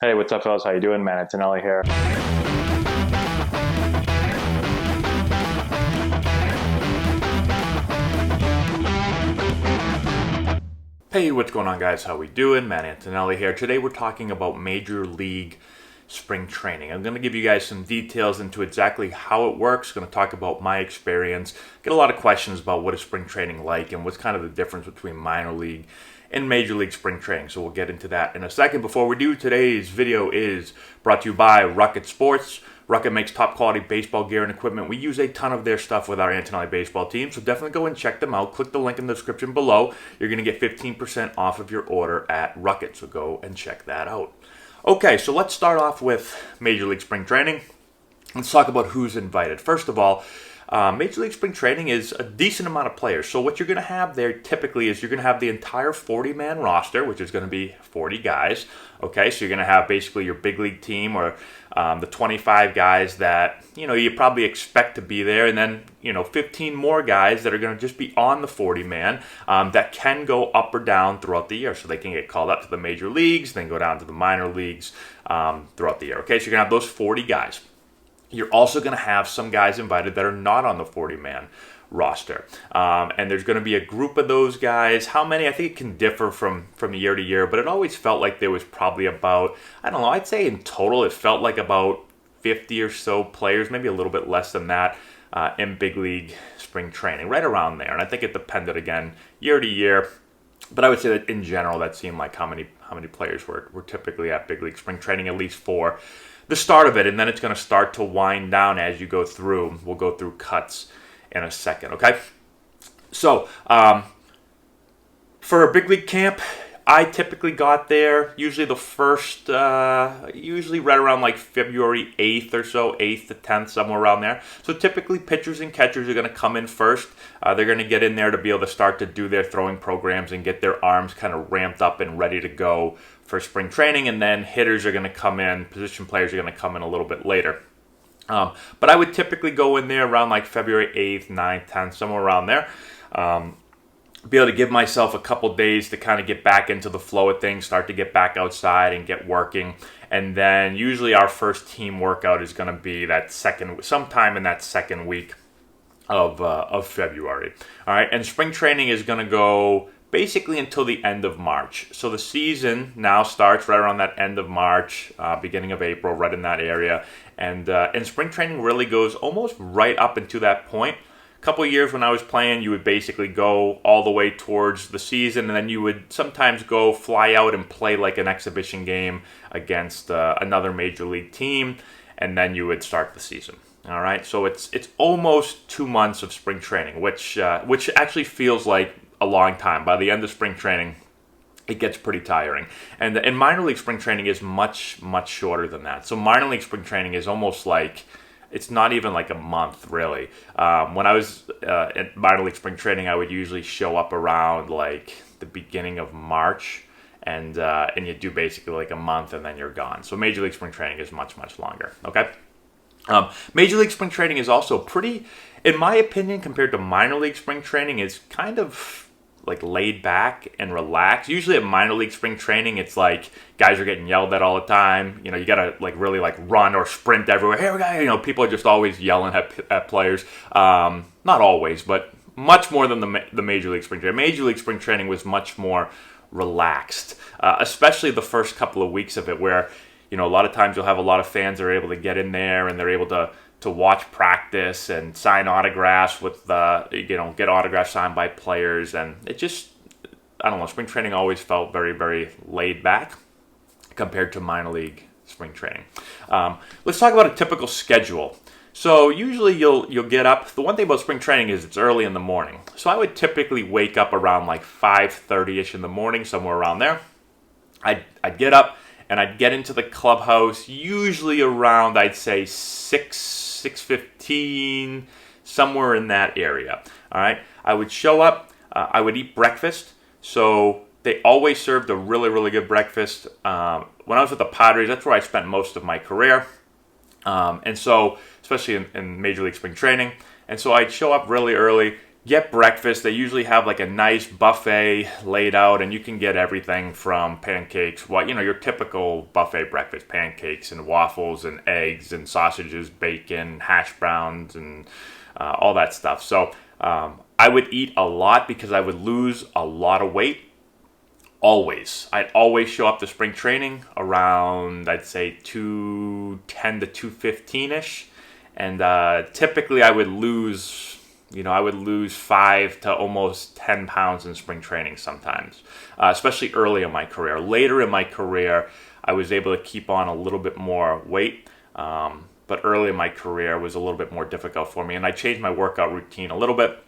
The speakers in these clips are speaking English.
Hey, what's up, fellas? How you doing, man? Antonelli here. Hey, what's going on, guys? How we doing? Matt Antonelli here. Today we're talking about Major League spring training. I'm going to give you guys some details into exactly how it works. Going to talk about my experience. Get a lot of questions about what is spring training like and what's kind of the difference between minor league and Major League spring training. So we'll get into that in a second. Before we do, today's video is brought to you by Rocket Sports. Rocket makes top quality baseball gear and equipment. We use a ton of their stuff with our Antonelli baseball team, so definitely go and check them out. Click the link in the description below. You're going to get 15% off of your order at Rocket, so go and check that out. Okay, so let's start off with Major League Spring Training. Let's talk about who's invited. First of all, Major League Spring Training is a decent amount of players. So what you're going to have there typically is you're going to have the entire 40-man roster, which is going to be 40 guys. Okay, so you're going to have basically your big league team or the 25 guys that, you probably expect to be there. And then, 15 more guys that are going to just be on the 40-man that can go up or down throughout the year. So they can get called up to the major leagues, then go down to the minor leagues throughout the year. Okay, so you're going to have those 40 guys. You're also going to have some guys invited that are not on the 40-man roster. And there's going to be a group of those guys. How many? I think it can differ from year to year, but it always felt like there was probably about, I don't know, I'd say in total it felt like about 50 or so players, maybe a little bit less than that, in big league spring training, right around there. And I think it depended, again, year to year. But I would say that in general, that seemed like how many players were typically at big league spring training, at least for the start of it, and then it's going to start to wind down as you go through. We'll go through cuts in a second, okay? So, for a big league camp, I typically got there usually the first, usually right around like February 8th or so, 8th to 10th, somewhere around there. So typically pitchers and catchers are going to come in first. They're going to get in there to be able to start to do their throwing programs and get their arms kind of ramped up and ready to go for spring training. And then hitters are going to come in, position players are going to come in a little bit later. But I would typically go in there around like February 8th, 9th, 10th, somewhere around there. Be able to give myself a couple days to kind of get back into the flow of things, start to get back outside and get working. And then usually our first team workout is going to be sometime in that second week of February. All right, and spring training is going to go basically until the end of March. So the season now starts right around that end of March, beginning of April, right in that area. And spring training really goes almost right up into that point. Couple of years when I was playing, you would basically go all the way towards the season, and then you would sometimes go fly out and play like an exhibition game against another major league team, and then you would start the season. All right, so it's almost 2 months of spring training, which actually feels like a long time. By the end of spring training, it gets pretty tiring. And minor league spring training is much, much shorter than that. So minor league spring training is almost like, it's not even like a month, really. When I was at minor league spring training, I would usually show up around like the beginning of March, and you do basically like a month, and then you're gone. So major league spring training is much, much longer. Okay. Major league spring training is also pretty, in my opinion, compared to minor league spring training, is kind of like laid back and relaxed. Usually at minor league spring training, it's like guys are getting yelled at all the time. You gotta like really like run or sprint everywhere. Hey, guy, people are just always yelling at players. Not always, but much more than the major league spring training. Major league spring training was much more relaxed, especially the first couple of weeks of it, where a lot of times you'll have a lot of fans that are able to get in there and they're able to watch practice and sign autographs with get autographs signed by players. And it just, I don't know, spring training always felt very, very laid back compared to minor league spring training. Let's talk about a typical schedule. So usually you'll get up. The one thing about spring training is it's early in the morning. So I would typically wake up around like 5:30ish in the morning, somewhere around there. I'd get up and I'd get into the clubhouse usually around, I'd say 6:15, somewhere in that area. All right. I would show up. I would eat breakfast. So they always served a really, really good breakfast. When I was with the Padres, that's where I spent most of my career. And so, especially in Major League Spring Training. And so I'd show up really early, get breakfast. They usually have like a nice buffet laid out, and you can get everything from pancakes, your typical buffet breakfast, pancakes and waffles and eggs and sausages, bacon, hash browns, and all that stuff. So I would eat a lot because I would lose a lot of weight. Always. I'd always show up to spring training around, I'd say, 210 to 215-ish. And typically I would lose 5 to almost 10 pounds in spring training sometimes, especially early in my career. Later in my career, I was able to keep on a little bit more weight, but early in my career was a little bit more difficult for me. And I changed my workout routine a little bit,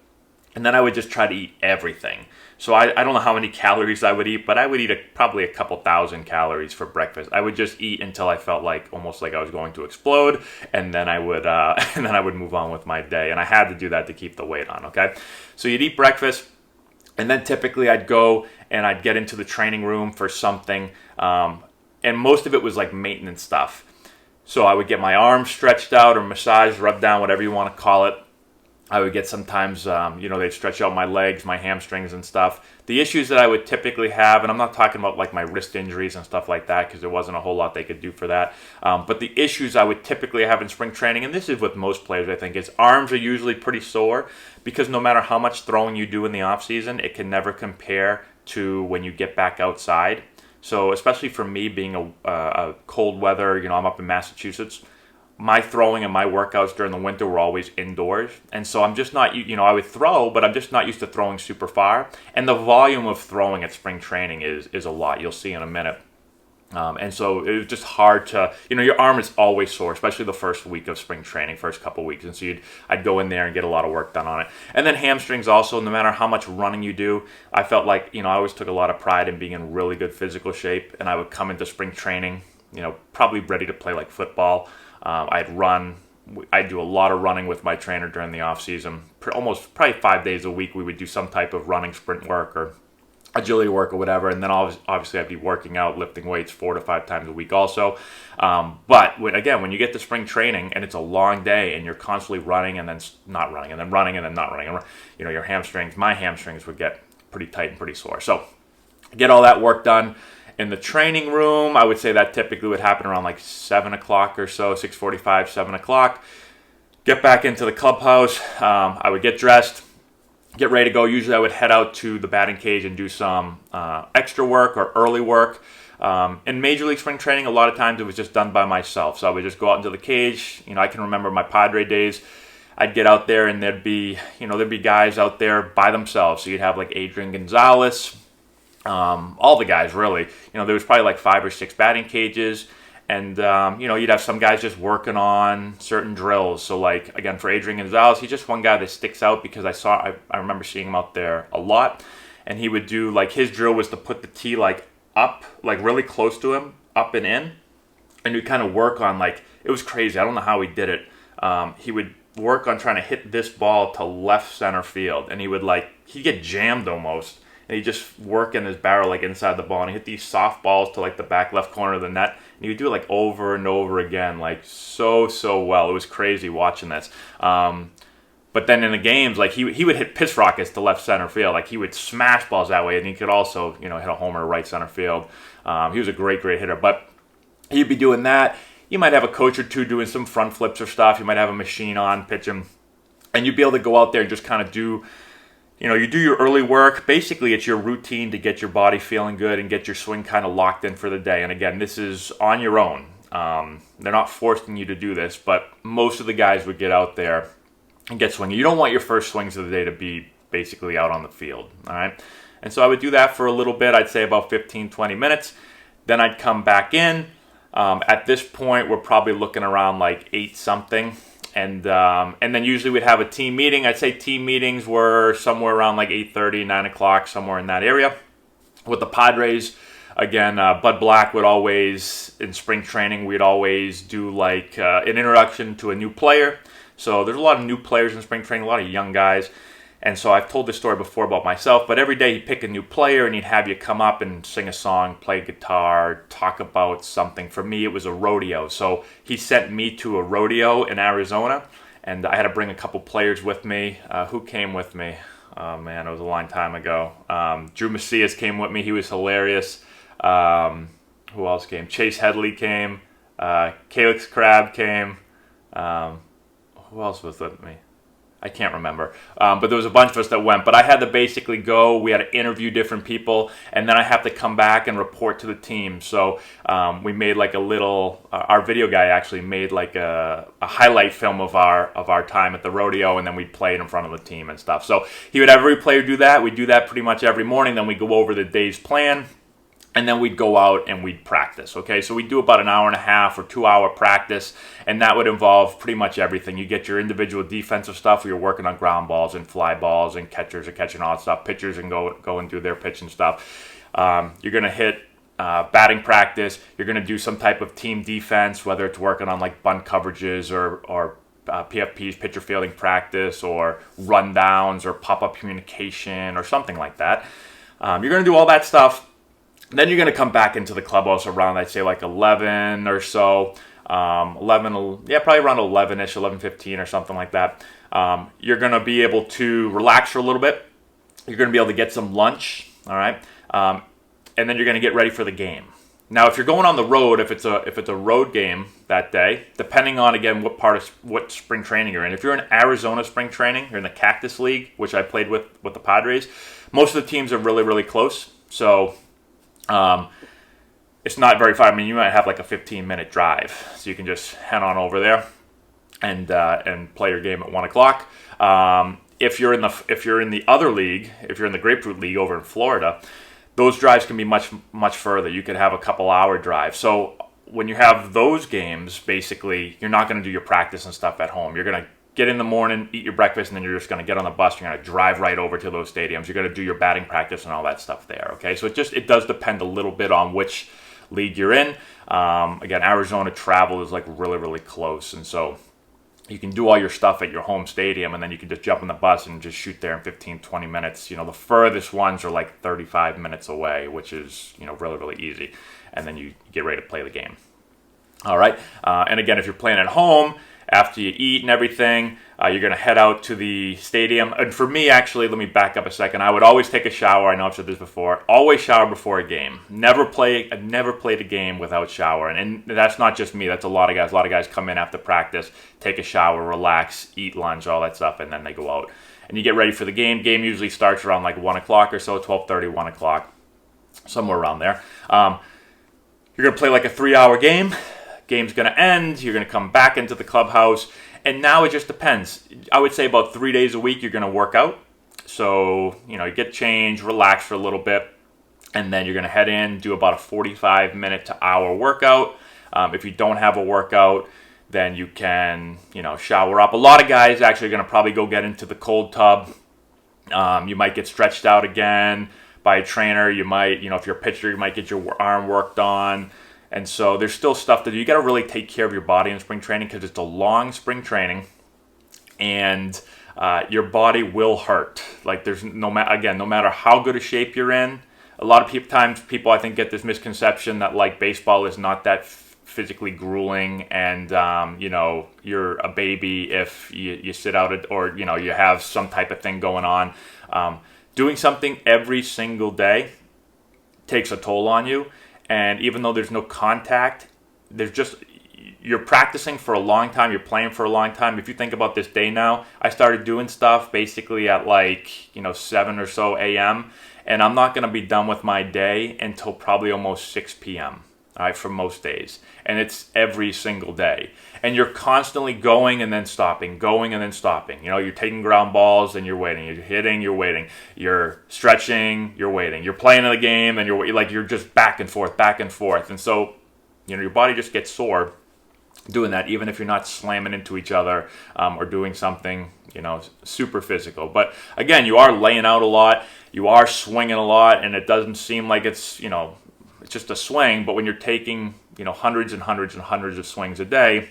and then I would just try to eat everything. So I don't know how many calories I would eat, but I would eat probably a couple thousand calories for breakfast. I would just eat until I felt almost like I was going to explode, and then I would move on with my day. And I had to do that to keep the weight on. Okay, so you'd eat breakfast, and then typically I'd go and I'd get into the training room for something, and most of it was like maintenance stuff. So I would get my arms stretched out or massaged, rubbed down, whatever you want to call it. I would get sometimes, they'd stretch out my legs, my hamstrings and stuff. The issues that I would typically have, and I'm not talking about like my wrist injuries and stuff like that, because there wasn't a whole lot they could do for that. But the issues I would typically have in spring training, and this is with most players, I think, is arms are usually pretty sore, because no matter how much throwing you do in the off season, it can never compare to when you get back outside. So especially for me being a cold weather, I'm up in Massachusetts, my throwing and my workouts during the winter were always indoors. And so I'm just not, I would throw, but I'm just not used to throwing super far. And the volume of throwing at spring training is a lot. You'll see in a minute. And so it was just hard to, your arm is always sore, especially the first week of spring training, first couple weeks. And so I'd go in there and get a lot of work done on it. And then hamstrings also, no matter how much running you do, I felt like, I always took a lot of pride in being in really good physical shape. And I would come into spring training, probably ready to play like football. I'd do a lot of running with my trainer during the off season. Probably 5 days a week, we would do some type of running, sprint work, or agility work, or whatever. And then obviously I'd be working out, lifting weights 4 to 5 times a week also. But when you get to spring training and it's a long day and you're constantly running and then not running and then running and then not running, my hamstrings would get pretty tight and pretty sore. So get all that work done. In the training room, I would say that typically would happen around like 7 o'clock or so, 6:45, 7 o'clock. Get back into the clubhouse. I would get dressed, get ready to go. Usually I would head out to the batting cage and do some extra work or early work. In Major League Spring Training, a lot of times it was just done by myself. So I would just go out into the cage. I can remember my Padre days. I'd get out there and there'd be guys out there by themselves. So you'd have like Adrian Gonzalez, all the guys really. There was probably like 5 or 6 batting cages, and you'd have some guys just working on certain drills. So like again for Adrian Gonzalez, he's just one guy that sticks out because I remember seeing him out there a lot, and he would do like his drill was to put the tee like up, like really close to him, up and in, and he'd kind of work on like, it was crazy. I don't know how he did it. He would work on trying to hit this ball to left center field, and he'd get jammed almost. And he'd just work in his barrel like inside the ball, and he'd hit these soft balls to like the back left corner of the net, and he would do it like over and over again, like so well. It was crazy watching this. But then in the games, like he would hit pitch rockets to left center field, like he would smash balls that way, and he could also hit a homer to right center field. He was a great hitter, but he'd be doing that. You might have a coach or two doing some front flips or stuff. You might have a machine on pitching, and you'd be able to go out there and just kind of do. You do your early work. Basically, it's your routine to get your body feeling good and get your swing kind of locked in for the day. And again, this is on your own. They're not forcing you to do this, but most of the guys would get out there and get swinging. You don't want your first swings of the day to be basically out on the field, all right? And so I would do that for a little bit. I'd say about 15, 20 minutes. Then I'd come back in. At this point, we're probably looking around like 8-something. And then usually we'd have a team meeting. I'd say team meetings were somewhere around like 8:30, 9 o'clock, somewhere in that area. With the Padres, again, Bud Black would always, in spring training, we'd always do like an introduction to a new player. So there's a lot of new players in spring training, a lot of young guys. And so I've told this story before about myself, but every day he'd pick a new player and he'd have you come up and sing a song, play guitar, talk about something. For me, it was a rodeo. So he sent me to a rodeo in Arizona, and I had to bring a couple players with me. Who came with me? Oh man, it was a long time ago. Drew Macias came with me. He was hilarious. Who else came? Chase Headley came. Calix Crab came. Who else was with me? I can't remember. But there was a bunch of us that went. But I had to basically go. We had to interview different people. And then I have to come back and report to the team. So we made like a little... our video guy actually made like a highlight film of our time at the rodeo. And then we'd play it in front of the team and stuff. So he would have every player do that. We'd do that pretty much every morning. Then we'd go over the day's plan. And then we'd go out and we'd practice, okay? So we'd do about an hour and a half or 2 hour practice, and that would involve pretty much everything. You get your individual defensive stuff where you're working on ground balls and fly balls, and catchers are catching all that stuff. Pitchers and go and do their pitching stuff. You're going to hit batting practice. You're going to do some type of team defense, whether it's working on like bunt coverages or PFPs, pitcher fielding practice, or rundowns or pop-up communication or something like that. You're going to do all that stuff. Then you're going to come back into the clubhouse around, I'd say, like 11 or so. 11, yeah, probably around 11-ish, 11:15 or something like that. You're going to be able to relax for a little bit. You're going to be able to get some lunch, all right? And then you're going to get ready for the game. Now, if you're going on the road, if it's a road game that day, depending on, again, what spring training you're in. If you're in Arizona spring training, you're in the Cactus League, which I played with the Padres, most of the teams are really, really close. So... it's not very far. I mean, you might have like a 15-minute drive, so you can just head on over there and play your game at 1 o'clock. If you're in the other league, if you're in the Grapefruit League over in Florida, those drives can be much further. You could have a couple-hour drive. So when you have those games, basically, you're not going to do your practice and stuff at home. You're going to get in the morning, eat your breakfast, and then you're just going to get on the bus. You're going to drive right over to those stadiums. You're going to do your batting practice and all that stuff there, okay? So it does depend a little bit on which league you're in. Again, Arizona travel is like really, really close, and so you can do all your stuff at your home stadium, and then you can just jump on the bus and just shoot there in 15, 20 minutes. You know, the furthest ones are like 35 minutes away, which is, you know, really, really easy. And then you get ready to play the game. All right? And again, if you're playing at home, after you eat and everything, you're going to head out to the stadium. And for me, actually, let me back up a second. I would always take a shower. I know I've said this before. Always shower before a game. I've never played a game without showering. And that's not just me. That's a lot of guys. A lot of guys come in after practice, take a shower, relax, eat lunch, all that stuff, and then they go out. And you get ready for the game. Game usually starts around like 1 o'clock or so, 12:30, 1 o'clock, somewhere around there. You're going to play like a 3-hour game. Game's going to end, you're going to come back into the clubhouse, and now it just depends. I would say about 3 days a week you're going to work out. So, you know, you get changed, relax for a little bit, and then you're going to head in, do about a 45-minute to hour workout. If you don't have a workout, then you can, you know, shower up. A lot of guys actually are going to probably go get into the cold tub. You might get stretched out again by a trainer. You might, you know, if you're a pitcher, you might get your arm worked on. And so there's still stuff to do. You got to really take care of your body in spring training because it's a long spring training, and your body will hurt. Like there's no matter how good a shape you're in. A lot of times people I think get this misconception that like baseball is not that physically grueling, and you know, you're a baby if you sit out or you know you have some type of thing going on. Doing something every single day takes a toll on you. And even though there's no contact, you're practicing for a long time, you're playing for a long time. If you think about this day now, I started doing stuff basically at like, you know, 7 or so a.m. And I'm not going to be done with my day until probably almost 6 p.m., all right, for most days. And it's every single day. And you're constantly going and then stopping, going and then stopping. You know, you're taking ground balls and you're waiting. You're hitting, you're waiting. You're stretching, you're waiting. You're playing in the game and you're just back and forth, back and forth. And so, you know, your body just gets sore doing that, even if you're not slamming into each other or doing something, you know, super physical. But again, you are laying out a lot. You are swinging a lot, and it doesn't seem like it's, you know, it's just a swing. But when you're taking, you know, hundreds and hundreds and hundreds of swings a day,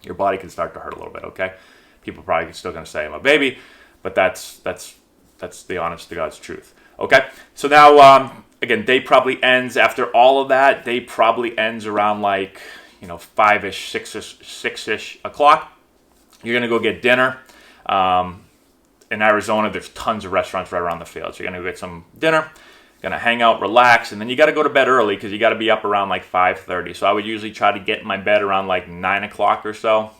your body can start to hurt a little bit, okay? People are probably still going to say I'm a baby, but that's the honest to God's truth, okay? So now, again, day probably ends after all of that. Day probably ends around like, you know, 5-ish, 6-ish o'clock. You're going to go get dinner. And in Arizona, there's tons of restaurants right around the field. So you're going to get some dinner, going to hang out, relax, and then you got to go to bed early because you got to be up around like 5:30. So I would usually try to get in my bed around like 9 o'clock or so.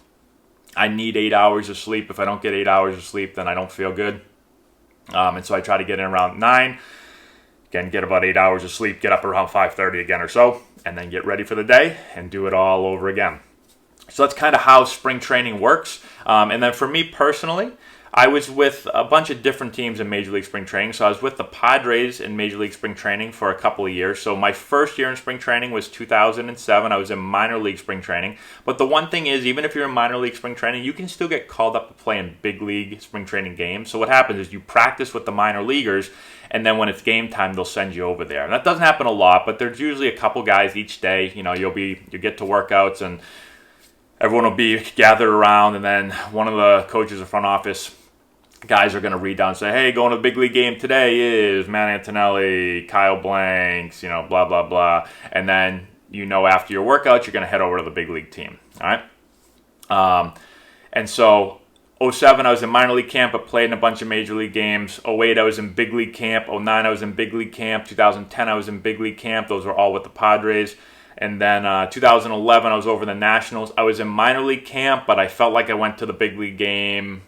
I need 8 hours of sleep. If I don't get 8 hours of sleep, then I don't feel good. And so I try to get in around 9. Again, get about 8 hours of sleep, get up around 5:30 again or so, and then get ready for the day and do it all over again. So that's kind of how spring training works. And then for me personally, I was with a bunch of different teams in Major League Spring Training. So I was with the Padres in Major League Spring Training for a couple of years. So my first year in spring training was 2007. I was in minor league spring training. But the one thing is, even if you're in minor league spring training, you can still get called up to play in big league spring training games. So what happens is you practice with the minor leaguers, and then when it's game time, they'll send you over there. And that doesn't happen a lot, but there's usually a couple guys each day. You know, you get to workouts, and everyone will be gathered around, and then one of the coaches in front office guys are going to read down and say, hey, going to the big league game today is Matt Antonelli, Kyle Blanks, you know, blah, blah, blah. And then, you know, after your workout, you're going to head over to the big league team. All right. And so 07, I was in minor league camp, but played in a bunch of major league games. 08, I was in big league camp. 09, I was in big league camp. 2010, I was in big league camp. Those were all with the Padres. And then 2011, I was over the Nationals. I was in minor league camp, but I felt like I went to the big league game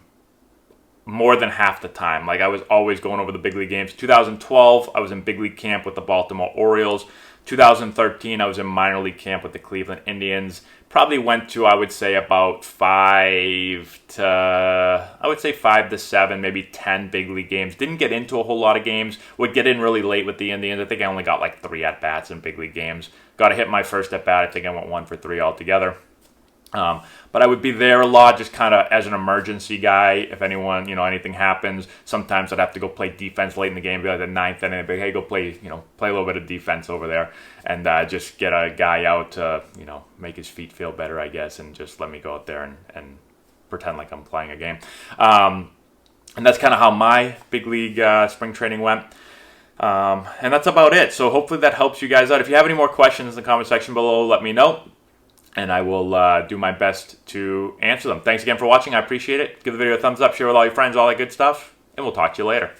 more than half the time. Like, I was always going over the big league games. 2012, I was in big league camp with the Baltimore Orioles. 2013, I was in minor league camp with the Cleveland Indians. Probably went to, I would say, about 5 to 7, maybe 10 big league games. Didn't get into a whole lot of games. Would get in really late with the Indians. I think I only got like 3 at-bats in big league games. Got to hit my first at-bat. I think I went 1 for 3 altogether. But I would be there a lot, just kind of as an emergency guy. If anyone, anything happens, sometimes I'd have to go play defense late in the game, be like the 9th inning, and be like, hey, go play a little bit of defense over there, and just get a guy out to, make his feet feel better, I guess, and just let me go out there and pretend like I'm playing a game. And that's kind of how my big league spring training went. And that's about it. So hopefully that helps you guys out. If you have any more questions in the comment section below, let me know, and I will do my best to answer them. Thanks again for watching. I appreciate it. Give the video a thumbs up, share with all your friends, all that good stuff, and we'll talk to you later.